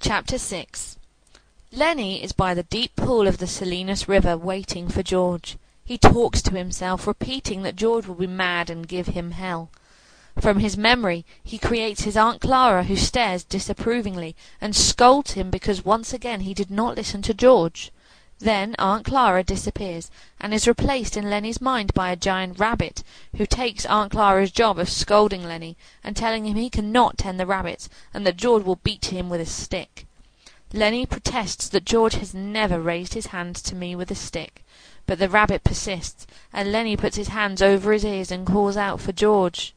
Chapter 6. Lenny is by the deep pool of the Salinas River waiting for George. He talks to himself, repeating that George will be mad and give him hell. From his memory he creates his Aunt Clara, who stares disapprovingly and scolds him because once again he did not listen to George. Then Aunt Clara disappears, and is replaced in Lenny's mind by a giant rabbit, who takes Aunt Clara's job of scolding Lenny and telling him he cannot tend the rabbits, and that George will beat him with a stick. Lenny protests that George has never raised his hand to me with a stick, but the rabbit persists, and Lenny puts his hands over his ears and calls out for George.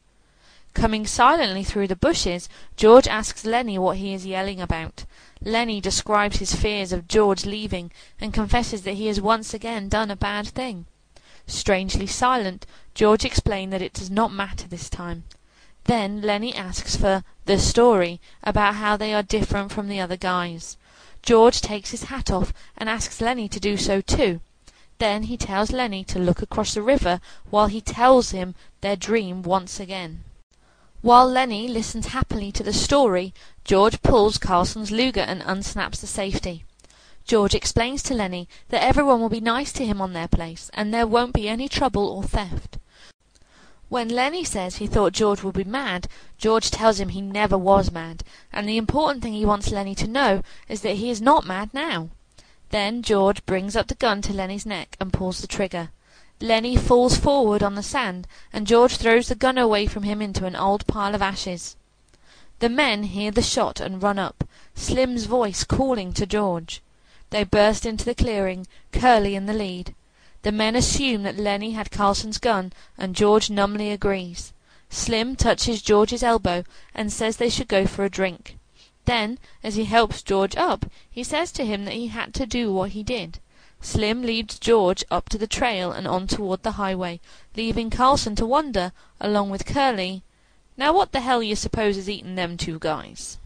Coming silently through the bushes, George asks Lenny what he is yelling about. Lenny describes his fears of George leaving, and confesses that he has once again done a bad thing. Strangely silent, George explains that it does not matter this time. Then Lenny asks for the story about how they are different from the other guys. George takes his hat off and asks Lenny to do so too. Then he tells Lenny to look across the river while he tells him their dream once again. While Lenny listens happily to the story, George pulls Carlson's Luger and unsnaps the safety. George explains to Lenny that everyone will be nice to him on their place, and there won't be any trouble or theft. When Lenny says he thought George would be mad, George tells him he never was mad, and the important thing he wants Lenny to know is that he is not mad now. Then George brings up the gun to Lenny's neck and pulls the trigger. Lenny falls forward on the sand, and George throws the gun away from him into an old pile of ashes. The men hear the shot and run up, Slim's voice calling to George. They burst into the clearing, Curly in the lead. The men assume that Lenny had Carlson's gun, and George numbly agrees. Slim touches George's elbow and says they should go for a drink. Then, as he helps George up, he says to him that he had to do what he did. Slim leads George up to the trail and on toward the highway, leaving Carlson to wonder, along with Curly, "Now what the hell you suppose has eaten them two guys?"